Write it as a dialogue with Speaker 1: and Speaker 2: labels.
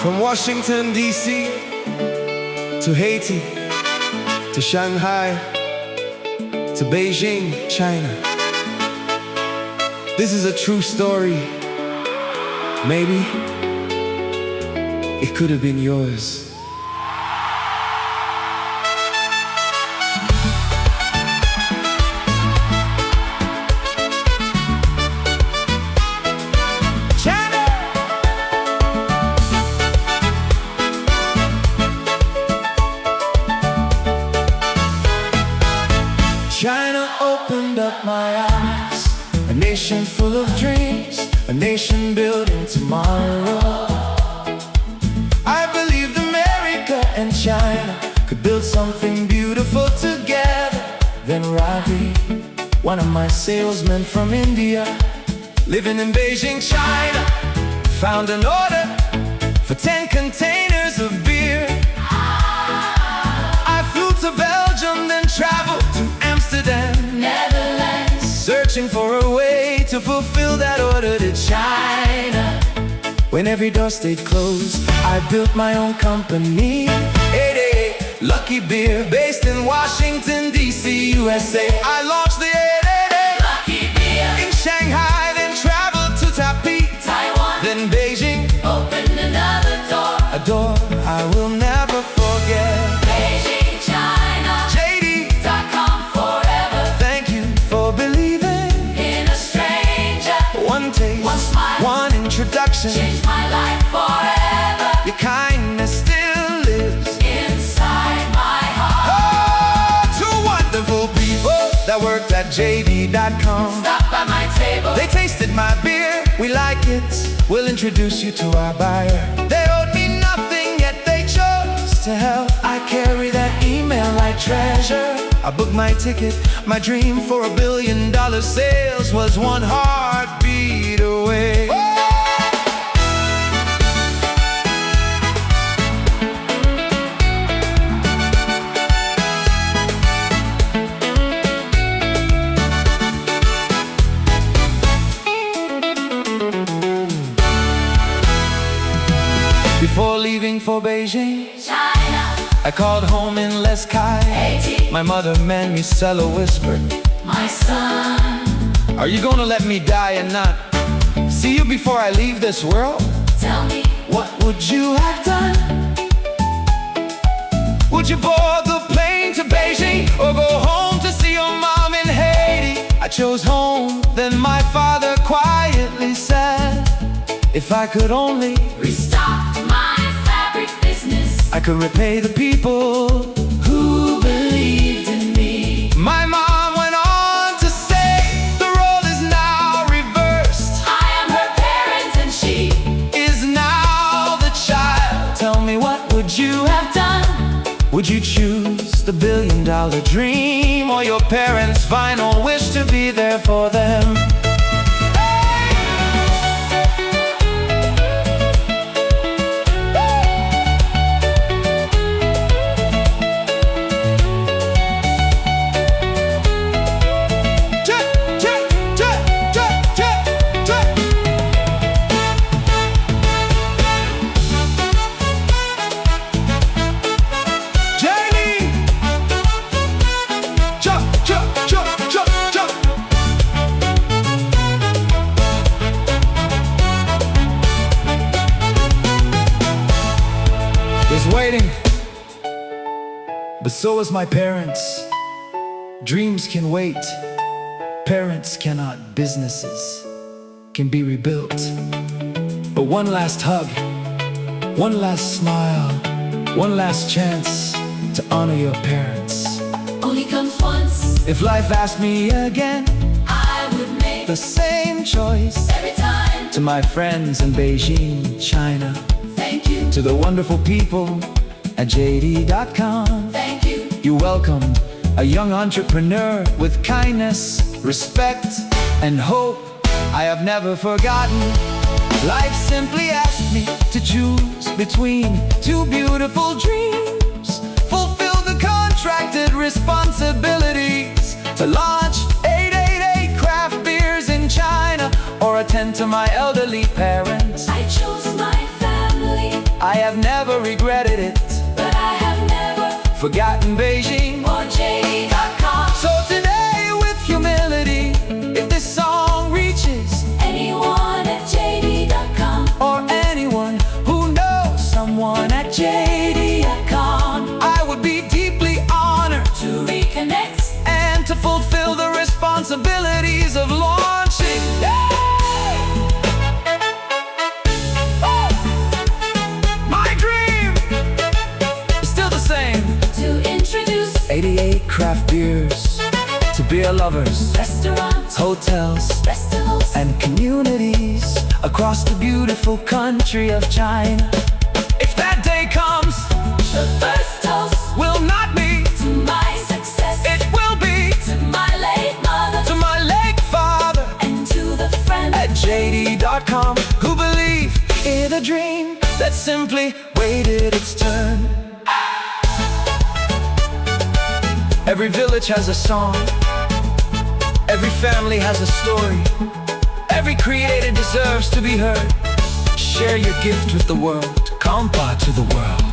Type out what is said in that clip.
Speaker 1: From Washington, D.C. to Haiti to Shanghai to Beijing, China. This is a true story. Maybe it could have been yours. China opened up my eyes. A nation full of dreams, a nation building tomorrow. I believed America and China could build something beautiful together. Then Ravi, one of my salesmen from India, living in Beijing, China, found an order for 10 containers of beer. I flew to Belgium, then traveled to Amsterdam, Netherlands, searching for a way to fulfill that order to China. When every door stayed closed, I built my own company, 888 Lucky Beer, based in Washington, D.C., USA. I launched the 888 Lucky Beer in Shanghai, then traveled to Taipei, Taiwan, then Beijing, opened another door, a door I will never forget. Beijing, China, JD.com forever. Thank you for believing in a stranger. One taste, one smile, one introduction changed my life forever. Your kindness still lives inside my heart. Oh, two wonderful people that worked at JD.com stopped by my table. They tasted my beer, we like it, we'll introduce you to our buyer. They owed me nothing, yet they chose to help. I carry that email like treasure. I booked my ticket, my dream for $1 billion sales was one heartbeat away. Before leaving for Beijing, China, I called home in Leskai, Haiti. My mother, Manuela, whispered, "My son, are you gonna let me die and not see you before I leave this world? Tell me, what would you have done? Would you board the plane to Beijing or go home to see your mom in Haiti?" I chose home, then my father quietly said, "If I could only restock my fabric business, I could repay the people who believed in me." My mom went on to say, "The role is now reversed. I am her parent and she is now the child." Tell me, what would you have done? Would you choose the $1 billion dream or your parents' final wish to be there for them? Waiting, but so is my parents. Dreams can wait, parents cannot. Businesses can be rebuilt, but one last hug, one last smile, one last chance to honor your parents only comes once. If life asked me again, I would make the same choice every time. To my friends in Beijing, China, thank you. To the wonderful people at JD.com, thank you. You welcomed a young entrepreneur with kindness, respect, and hope. I have never forgotten. Life simply asked me to choose between two beautiful dreams, fulfill the contracted responsibilities to launch 888 craft beers in China or attend to my elderly parents. I chose my family. I have never regretted it,
Speaker 2: but I have never
Speaker 1: forgotten Beijing
Speaker 2: or JD.com.
Speaker 1: So today with humility, if this song reaches
Speaker 2: anyone at JD.com,
Speaker 1: or anyone who knows someone at JD.com, I would be deeply honored
Speaker 2: to reconnect
Speaker 1: and to fulfill the responsibilities of launching. My dream is still the same:
Speaker 2: to introduce
Speaker 1: 88 craft beers to beer lovers,
Speaker 2: restaurants,
Speaker 1: hotels,
Speaker 2: festivals,
Speaker 1: and communities across the beautiful country of China. If that day comes,
Speaker 2: the first toast
Speaker 1: will not be
Speaker 2: to my success,
Speaker 1: it will be
Speaker 2: to my late mother,
Speaker 1: to my late father,
Speaker 2: and to the friend
Speaker 1: at JD.com who believe in a dream that simply waited its turn. Every village has a song, every family has a story, every creator deserves to be heard. Share your gift with the world, compa to the world.